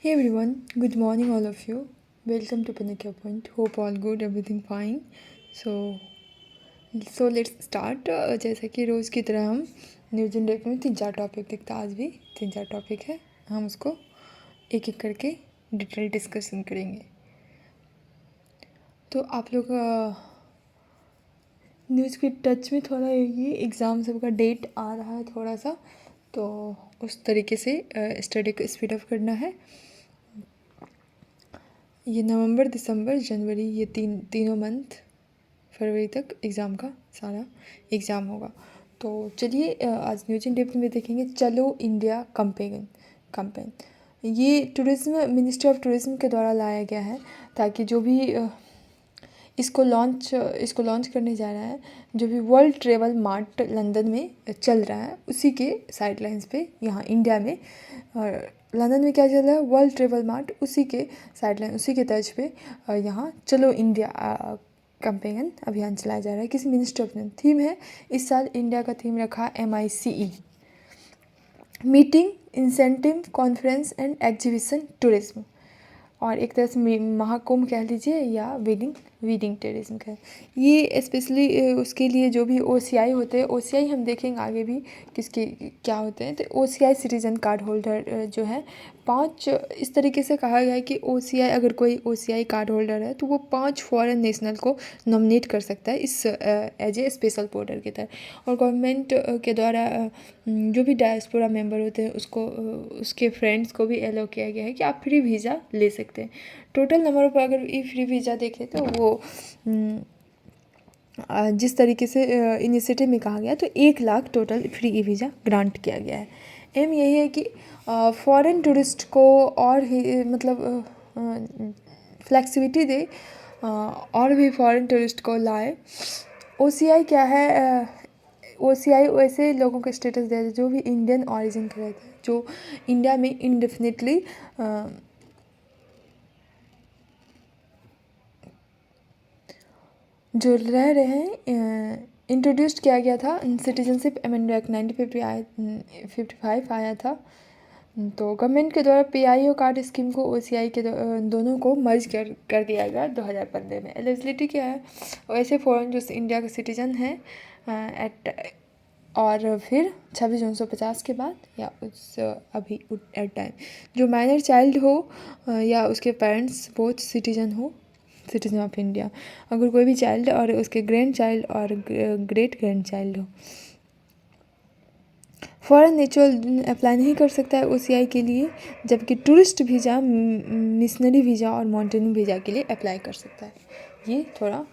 Hey everyone, good morning all of you. Welcome to Panakia Point. Hope all good, everything fine. So let's start. जैसा कि रोज़ की तरह हम news in date में 3-4 topic देखते हैं। आज भी 3-4 टॉपिक है, हम उसको एक एक करके डिटेल डिस्कशन करेंगे। तो आप लोग न्यूज़ के टच में थोड़ा ये एग्ज़ाम सबका डेट आ रहा है थोड़ा सा, तो उस तरीके से स्टडी को स्पीड अप करना है। ये नवंबर, दिसंबर, जनवरी, ये तीनों मंथ, फरवरी तक एग्ज़ाम का सारा एग्ज़ाम होगा। तो चलिए आज न्यूज इन डेप्थ में देखेंगे चलो इंडिया कैंपेन। ये टूरिज़्म, मिनिस्ट्री ऑफ टूरिज़्म के द्वारा लाया गया है, ताकि जो भी इसको लॉन्च करने जा रहा है, जो भी वर्ल्ड ट्रेवल मार्ट लंदन में चल रहा है, उसी के साइडलाइंस पे यहाँ इंडिया में लंदन में क्या चल रहा है, वर्ल्ड ट्रेवल मार्ट, उसी के साइडलाइन, उसी के तर्ज पे यहाँ चलो इंडिया कैंपेन अभियान चलाया जा रहा है। किसी मिनिस्ट्री ऑफ थीम है इस साल, इंडिया का थीम रखा MICE, meeting, incentive, conference and exhibition tourism, और एक तरह से महाकुंभ कह लीजिए या वीडिंग टूरिज्म का। ये स्पेशली उसके लिए जो भी OCI होते हैं, OCI हम देखेंगे आगे भी किसके क्या होते हैं। तो OCI सिटीजन कार्ड होल्डर जो है 5, इस तरीके से कहा गया है कि OCI, अगर कोई OCI कार्ड होल्डर है तो वो 5 फॉरेन नेशनल को नॉमिनेट कर सकता है इस एज ए स्पेशल पोर्टर के तहत। और गवर्नमेंट के द्वारा जो भी डायस्पोरा मेंबर होते हैं उसको उसके फ्रेंड्स को भी अलाउ किया गया है कि आप फ्री वीज़ा ले सकते हैं। टोटल नंबर पर अगर ये फ्री वीज़ा देखें तो वो जिस तरीके से इनिशिएटिव में कहा गया तो 1 lakh total free e visa grant किया गया है। एम यही है कि फॉरेन टूरिस्ट को और ही मतलब फ्लेक्सिबिलिटी दे, और भी फॉरेन टूरिस्ट को लाए। OCI क्या है, OCI वैसे लोगों को स्टेटस दिया जाए जो भी इंडियन ऑरिजिन के रहते हैं, जो इंडिया में इंडेफिनिटली जो रह रहे हैं। इंट्रोड्यूस किया गया था, सिटीजनशिप अमेंडमेंट एक्ट 1955 आया था। तो गवर्नमेंट के द्वारा PIO कार्ड स्कीम को OCI के दोनों को मर्ज कर दिया गया 2015 में। एलिजिबिलिटी क्या है, वैसे फॉरेन जो इंडिया का सिटीजन है एट, और फिर 26 जून 1950 के बाद या उस अभी एट टाइम जो माइनर चाइल्ड हो या उसके parents both citizen of India, अगर कोई भी चाइल्ड और उसके ग्रैंड चाइल्ड और ग्रेट ग्रैंड चाइल्ड हो। फॉरेन नेचुरल अप्लाई नहीं कर सकता है OCI के लिए, जबकि टूरिस्ट वीज़ा, मिशनरी वीज़ा और माउंटेनिंग वीज़ा के लिए अप्लाई कर सकता है। ये थोड़ा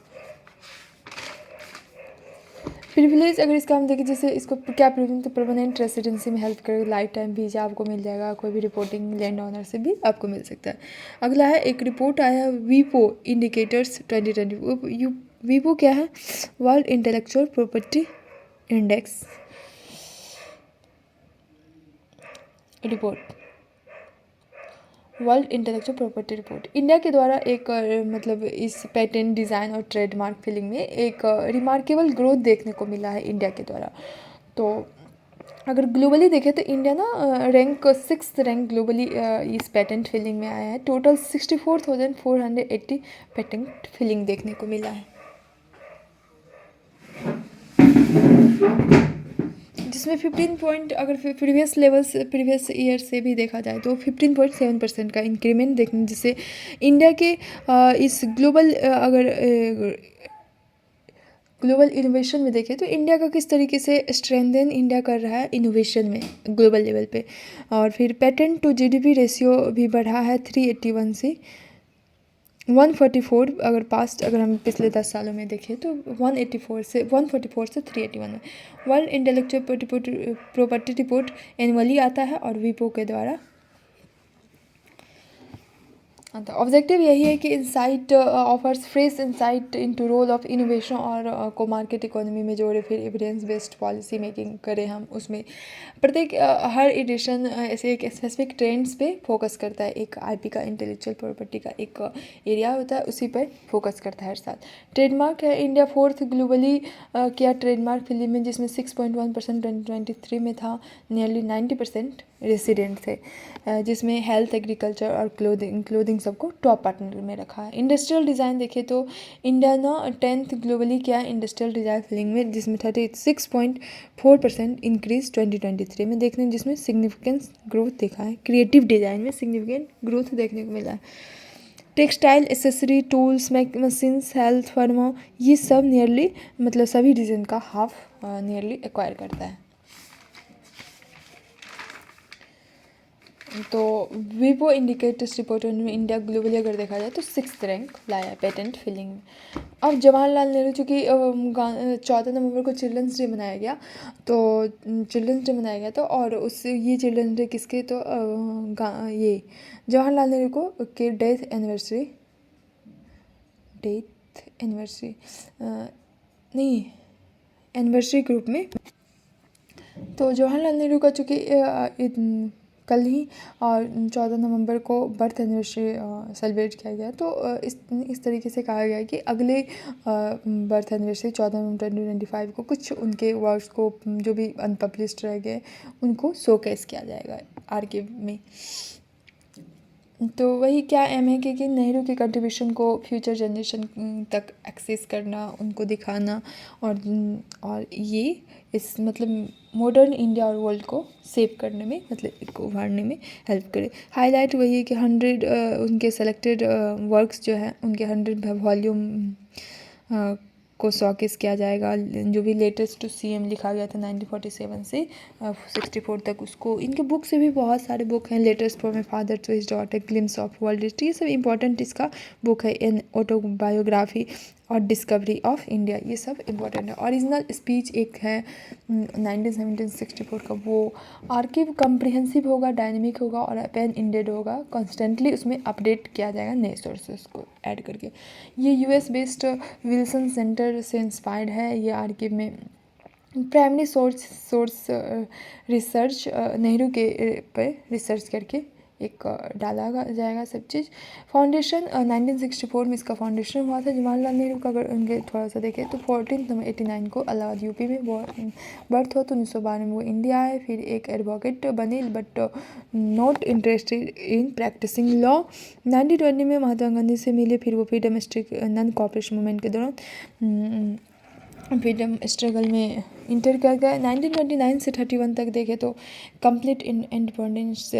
प्रिविलेज, अगर इसका हम देखें, जैसे इसको क्या प्रिविलेज, तो परमानेंट रेसिडेंसी में हेल्प करेगा, लाइफ टाइम वीज़ा आपको मिल जाएगा, कोई भी रिपोर्टिंग लैंड ऑनर से भी आपको मिल सकता है। अगला है, एक रिपोर्ट आया है WIPO इंडिकेटर्स 2020। WIPO क्या है, world intellectual property index report, world intellectual property report. India के द्वारा एक मतलब इस पेटेंट, डिज़ाइन और ट्रेडमार्क फील्डिंग में एक रिमार्केबल ग्रोथ देखने को मिला है इंडिया के द्वारा। तो अगर ग्लोबली देखें तो इंडिया ना 6th रैंक ग्लोबली इस पेटेंट फील्डिंग में आया है। टोटल 64,480 पेटेंट फील्डिंग देखने को मिला है, जिसमें 15 पॉइंट, अगर प्रीवियस ईयर से भी देखा जाए तो 15.7% का इंक्रीमेंट देखने, जिससे इंडिया के इस ग्लोबल इनोवेशन में देखें तो इंडिया का किस तरीके से स्ट्रेंथन इंडिया कर रहा है इनोवेशन में ग्लोबल लेवल पे। और फिर पेटेंट टू GDP रेशियो भी बढ़ा है 381 से 144। अगर हम पिछले 10 सालों में देखें तो 144 से 381 में। World intellectual property report annually आता है और WIPO के द्वारा। तो ऑब्जेक्टिव यही है कि insight offers fresh insight into role of innovation और को मार्केट इकोनॉमी में जोड़े, फिर एविडेंस बेस्ड पॉलिसी मेकिंग करें हम उसमें। प्रत्येक हर एडिशन ऐसे एक स्पेसिफिक ट्रेंड्स पे फोकस करता है। एक IP का, इंटेलेक्चुअल प्रॉपर्टी का एक एरिया होता है, उसी पर फोकस करता है हर साल। ट्रेडमार्क है, इंडिया 4th ग्लोबली किया ट्रेडमार्क फिल्म में, जिसमें 6.1% 2023 में था, नियरली 90% रेसिडेंट थे, जिसमें हेल्थ, एग्रीकल्चर और क्लोथिंग सबको टॉप पार्टनर में रखा है। इंडस्ट्रियल डिज़ाइन देखें तो इंडिया ना 10th ग्लोबली क्या है इंडस्ट्रियल डिज़ाइन फिलिंग में, जिसमें 36.4% इंक्रीज 2023 में देखने, जिसमें सिग्निफिकेंस ग्रोथ देखा है। क्रिएटिव डिज़ाइन में सिग्निफिकेंट ग्रोथ देखने को मिला है। Textile, accessory, tools, machines, health, pharma, ये सब नियरली मतलब सभी रीजन का हाफ नियरली एक्वायर करता है। तो विवो इंडिकेटर्स रिपोर्ट में इंडिया ग्लोबली अगर देखा जाए तो 6th रैंक लाया है पेटेंट फिलिंग में। अब जवाहरलाल नेहरू, चूँकि 14 नवंबर को चिल्ड्रंस डे मनाया गया, तो और उससे ये चिल्ड्रंस डे किसके, तो ये जवाहरलाल नेहरू को के डेथ एनिवर्सरी नहीं एनिवर्सरी ग्रुप में। तो जवाहरलाल नेहरू का चूँकि कल ही और 14 नवंबर को बर्थ एनिवर्सरी सेलिब्रेट किया गया, तो इस तरीके से कहा गया है कि अगले बर्थ एनिवर्सरी 14 नवंबर 2025 को कुछ उनके वर्क्स को जो भी अनपब्लिश्ड रह गए उनको शोकेस किया जाएगा आर्काइव में। तो वही क्या एम है कि नेहरू के कंट्रीब्यूशन को फ्यूचर जनरेशन तक एक्सेस करना, उनको दिखाना, और ये इस मतलब मॉडर्न इंडिया और वर्ल्ड को सेव करने में, मतलब उभारने में हेल्प करे। हाईलाइट वही है कि 100 उनके सेलेक्टेड वर्क्स जो हैं उनके 100 वॉल्यूम को शोकेस किया जाएगा। जो भी लेटेस्ट सीएम लिखा गया था 1947 से 64 तक, उसको इनके बुक से भी बहुत सारे बुक हैं। Latest for my father to his daughter, glimpse of world history, ये सब इंपॉर्टेंट इसका बुक है। इन ऑटोबायोग्राफी और डिस्कवरी ऑफ इंडिया, ये सब इम्पोर्टेंट है। ओरिजिनल स्पीच एक है 1964 का, वो आर्काइव कम्प्रिहेंसिव होगा, डायनेमिक होगा और पेन इंडेड होगा। कॉन्स्टेंटली उसमें अपडेट किया जाएगा नए सोर्सेस को ऐड करके। ये यूएस बेस्ड विल्सन सेंटर से इंस्पायर्ड है। ये आर्काइव में प्राइमरी सोर्स रिसर्च नेहरू के पे रिसर्च करके एक डाला जाएगा सब चीज़। फाउंडेशन 1964 में इसका फाउंडेशन हुआ था जवाहरलाल नेहरू का। अगर उनके थोड़ा सा देखें तो 14 नवंबर 89 को इलाहाबाद यूपी में बर्थ हुआ, तो 1912 में वो इंडिया आए। फिर एक एडवोकेट बने but not interested in practising law. 1920 में महात्मा गांधी से मिले, फिर वो फ्रीडम नॉन कॉपरेशन मूवमेंट के दौरान फ्रीडम स्ट्रगल में इंटर कर गए। 1929 से 31 तक देखें तो कंप्लीट इंडिपेंडेंस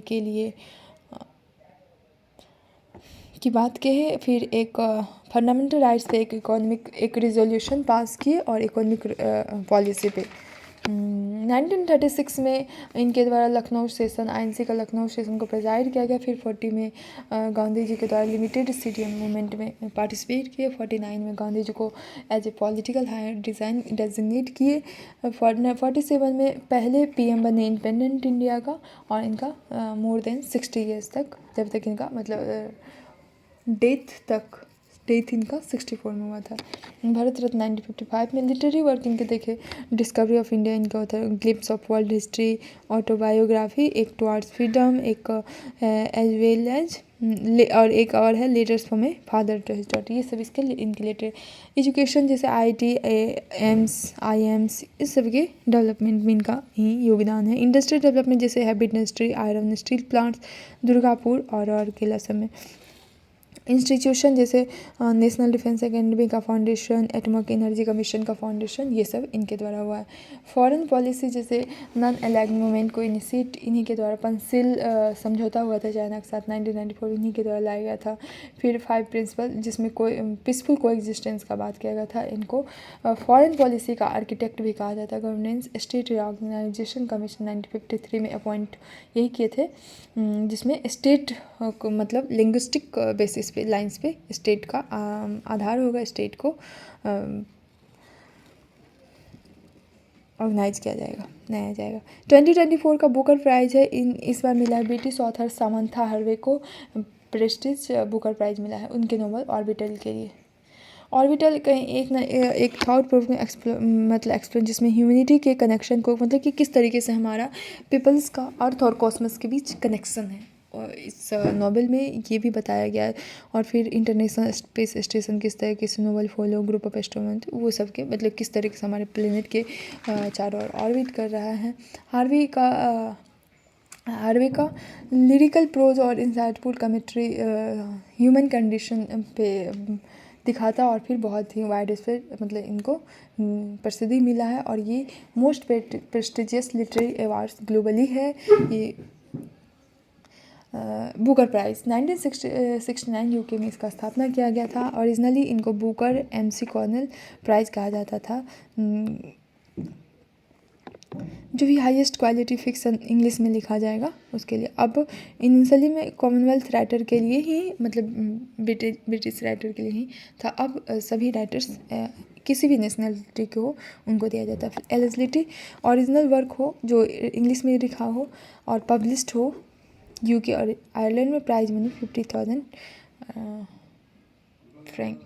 के लिए की बात कहे। फिर एक फंडामेंटल राइट्स पे एक रिजोल्यूशन पास किए और इकोनॉमिक पॉलिसी पे 1936 में इनके द्वारा लखनऊ सेशन, आईएनसी का लखनऊ सेशन को प्रेजाइड किया गया। फिर 40 में गांधी जी के द्वारा लिमिटेड सीडीएम मूवमेंट में पार्टिसिपेट किए। 49 में गांधी जी को as a political heir designate किए। 47 में पहले पीएम बने इंडिपेंडेंट इंडिया का, और इनका मोर देन 60 ईयर्स तक, जब तक इनका मतलब डेथ इनका 64 में हुआ था। भारत रत्न 1955 में। लिटरेरी वर्क इनके देखे डिस्कवरी ऑफ इंडिया इनका होता है, glimpse of world history, autobiography, एक टुवार्ड्स फ्रीडम, एक एज वेल एज और एक और है letters for my father to his daughter. ये सब इसके इनके रिलेटेड। एजुकेशन जैसे आईटी, एम्स, आईएम्स, इस सब के डेवलपमेंट में इनका ही योगदान है। इंडस्ट्रियल डेवलपमेंट जैसे heavy industry, iron steel plants, Durgapur और किला सब में। इंस्टीट्यूशन जैसे नेशनल डिफेंस एकेडमी का फाउंडेशन, एटॉमिक एनर्जी कमीशन का फाउंडेशन, ये सब इनके द्वारा हुआ है। फॉरेन पॉलिसी जैसे नॉन अलाइड मूवमेंट को इनिशिएट इन्हीं के द्वारा, पंसिल समझौता हुआ था चाइना के साथ 1994, इन्हीं के द्वारा लाया गया था। फिर 5 प्रिंसिपल जिसमें कोई पीसफुल को एग्जिस्टेंस का बात किया गया था। इनको फॉरेन पॉलिसी का आर्किटेक्ट भी कहा जाता है। गवर्नेंस स्टेट रिऑर्गेनाइजेशन कमीशन 1953 में अपॉइंट यही किए थे, जिसमें स्टेट को मतलब लिंग्विस्टिक बेसिस पे, लाइंस पे स्टेट का आधार होगा, स्टेट को ऑर्गेनाइज किया जाएगा, बनाया जाएगा। 2024 का बुकर प्राइज़ है इस बार मिला है ब्रिटिश ऑथर सामंथा हार्वे को प्रेस्टीज बुकर प्राइज़ मिला है उनके नोवेल ऑर्बिटल के लिए। ऑर्बिटल कहीं एक थॉट प्रोवोकिंग मतलब एक्सप्लेन, जिसमें ह्यूमैनिटी के कनेक्शन को, मतलब कि किस तरीके से हमारा पीपल्स का अर्थ और कॉस्मस के बीच कनेक्शन है, और इस नॉवेल में ये भी बताया गया है। और फिर इंटरनेशनल स्पेस स्टेशन किस तरीके से novel follow, group of astronaut, वो सब के मतलब किस तरीके से हमारे प्लेनेट के चारों ओर ऑर्बिट कर रहा है। हार्वी का हार्वे का लिरिकल प्रोज और इंसाइटफुल कमेंट्री ह्यूमन कंडीशन पे दिखाता और फिर बहुत ही वाइड स्प्रेड मतलब इनको प्रसिद्धि मिला है और ये most prestigious literary awards globally है ये। बुकर प्राइज़ 1969 यूके में इसका स्थापना किया गया था। ओरिजिनली इनको बुकर MC कॉर्नेल प्राइज़ कहा जाता था, जो भी हाईएस्ट क्वालिटी फिक्सन इंग्लिश में लिखा जाएगा उसके लिए। अब इनिशियली में कॉमनवेल्थ राइटर के लिए ही मतलब ब्रिटिश राइटर के लिए ही था। अब सभी राइटर्स किसी भी नेशनलिटी के हो उनको दिया जाता है। एलिजिबिलिटी ओरिजिनल वर्क हो जो इंग्लिश में लिखा हो और पब्लिश्ड हो यूके और आयरलैंड में। Prize money 50,000 franc.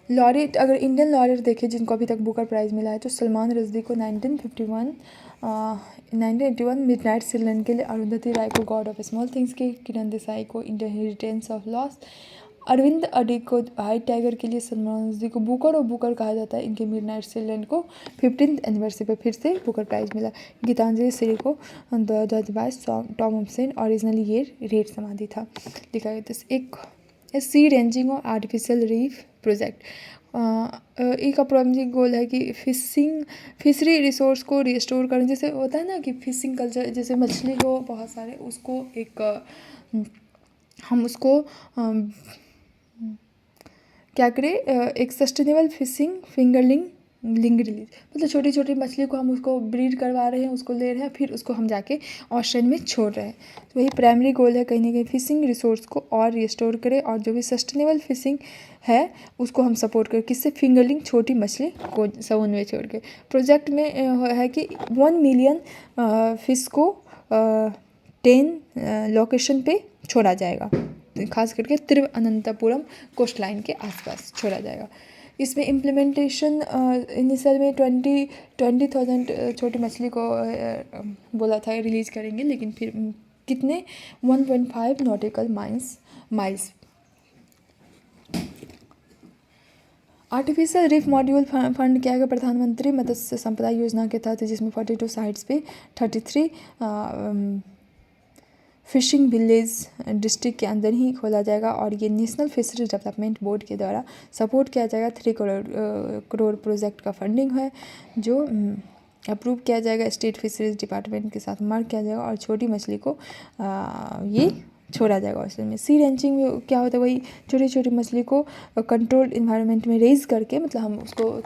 लॉरेट अगर इंडियन लॉरेट देखें जिनको अभी तक बुकर प्राइज़ मिला है तो सलमान रश्दी को 1981 मिडनाइट चिल्ड्रन के लिए, अरुंधति राय को गॉड ऑफ स्मॉल थिंग्स के, किरण देसाई को इनहेरिटेंस ऑफ लॉस, अरविंद अडिग को वाइट टाइगर के लिए, सलमान रश्दी को बुकर और बुकर कहा जाता है। इनके मिडनाइट चिल्ड्रन को 15th एनिवर्सरी पर फिर से बुकर प्राइज़ मिला। गीतांजलि श्री को 2022 टॉम ऑप्शन ओरिजिनली ये रेड समाधि था लिखा गया था। एक सी रेंजिंग और आर्टिफिशियल रीफ प्रोजेक्ट एक प्राइमरी गोल है कि फिशरी रिसोर्स को रिस्टोर करना। जैसे होता है ना कि फिशिंग कल्चर, जैसे मछली हो बहुत सारे उसको एक हम उसको क्या करें एक सस्टेनेबल फिशिंग फिंगरलिंग लिंग रिलीज मतलब छोटी छोटी मछली को हम उसको ब्रीड करवा रहे हैं, उसको ले रहे हैं, फिर उसको हम जाके ओशन में छोड़ रहे हैं। तो वही प्राइमरी गोल है, कहीं ना कहीं फिशिंग रिसोर्स को और रिस्टोर करें और जो भी सस्टेनेबल फिशिंग है उसको हम सपोर्ट करें। किससे? फिंगरलिंग छोटी मछली को समुद्र में छोड़ के। प्रोजेक्ट में है कि 1 मिलियन फिश को 10 लोकेशन पे छोड़ा जाएगा, खास करके तिरुवनंतपुरम कोस्ट लाइन के आसपास छोड़ा जाएगा। इसमें इम्प्लीमेंटेशन इनिशियल में 20,000 छोटी मछली को बोला था रिलीज़ करेंगे, लेकिन फिर कितने 1.5 nautical miles. Artificial reef module fund किया गया प्रधानमंत्री मत्स्य संपदा योजना के तहत, जिसमें 42 साइट्स पे 33 फिशिंग विलेज डिस्ट्रिक्ट के अंदर ही खोला जाएगा और ये नेशनल फिशरी डेवलपमेंट बोर्ड के द्वारा सपोर्ट किया जाएगा। 3 करोड़ प्रोजेक्ट का फंडिंग है जो अप्रूव किया जाएगा। स्टेट फिशरीज डिपार्टमेंट के साथ मार्क किया जाएगा और छोटी मछली को ये छोड़ा जाएगा उसमें। सी रेंचिंग में क्या होता है, वही छोटी छोटी मछली को कंट्रोल्ड इन्वायरमेंट में रेज करके मतलब हम उसको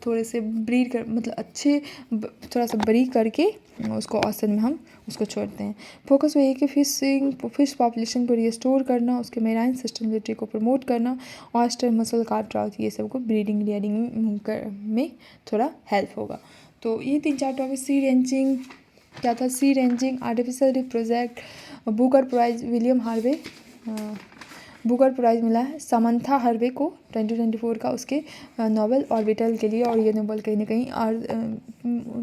थोड़े से ब्रीड कर मतलब अच्छे थोड़ा सा ब्रीड करके उसको ऑसन में हम उसको छोड़ते हैं। फोकस वही है कि फिश पॉपुलेशन को रिस्टोर करना, उसके मेराइन सस्टेनेबिलिटी को प्रमोट करना, ऑयस्टर मसल कार्प ट्राउट ये सब को ब्रीडिंग में थोड़ा हेल्प होगा। तो ये 3-4 टॉपिक। सी रेंचिंग क्या था? Sea ranching, artificial reef project, Booker prize William Harvey Booker prize मिला है समंथा हार्वे को 2024 का उसके नोबेल ऑर्बिटल के लिए। और ये नोबेल कहीं ना कहीं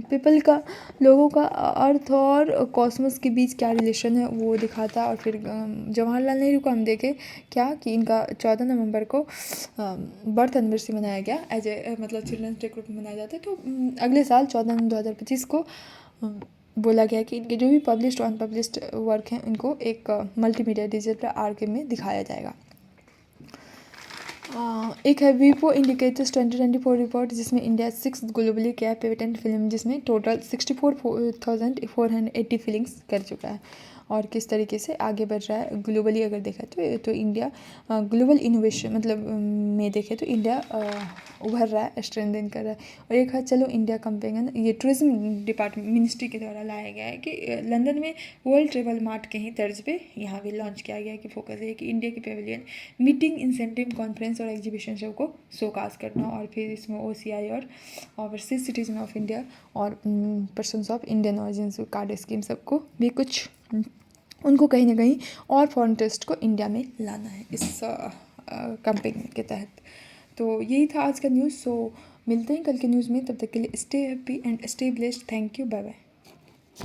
पीपल का लोगों का अर्थ और कॉस्मोस के बीच क्या रिलेशन है वो दिखाता है। और फिर जवाहरलाल नेहरू को हम देखें क्या कि इनका 14 नवंबर को बर्थ एनिवर्सरी मनाया गया एज ए मतलब चिल्ड्रंस डे के रूप में मनाया जाता है। तो अगले साल 14 नवंबर 2025 को बोला गया कि इनके जो भी पब्लिश्ड और अनपब्लिश्ड वर्क हैं इनको एक मल्टीमीडिया डिजिटल आर्काइव में दिखाया जाएगा। एक है वीपो इंडिकेटर्स 2024 रिपोर्ट, जिसमें इंडिया 6th ग्लोबली क्या पेटेंट फिल्म, जिसमें टोटल 64,480 फिलिंग्स कर चुका है और किस तरीके से आगे बढ़ रहा है ग्लोबली अगर देखा तो इंडिया ग्लोबल इनोवेशन मतलब में देखें तो इंडिया उभर रहा है, स्ट्रेंथन कर रहा है। और एक है चलो इंडिया कंपेनियन, ये टूरिज्म डिपार्टमेंट मिनिस्ट्री के द्वारा लाया गया है कि लंदन में वर्ल्ड ट्रेवल मार्ट के ही तर्ज पे यहाँ भी लॉन्च किया गया है कि फोकस है कि इंडिया की पेविलियन मीटिंग इंसेंटिव कॉन्फ्रेंस और एग्जीबिशन सब को शोकास करना। और फिर इसमें OCI और ओवरसीज सिटीजन ऑफ इंडिया और persons of Indian origin card scheme सबको भी कुछ उनको कहीं ना कहीं और फॉरेन टूरिस्ट को इंडिया में लाना है इस कैंपेन के तहत। तो यही था आज का न्यूज़। सो मिलते हैं कल के न्यूज़ में, तब तक के लिए stay happy and stay blessed. Thank you, bye bye.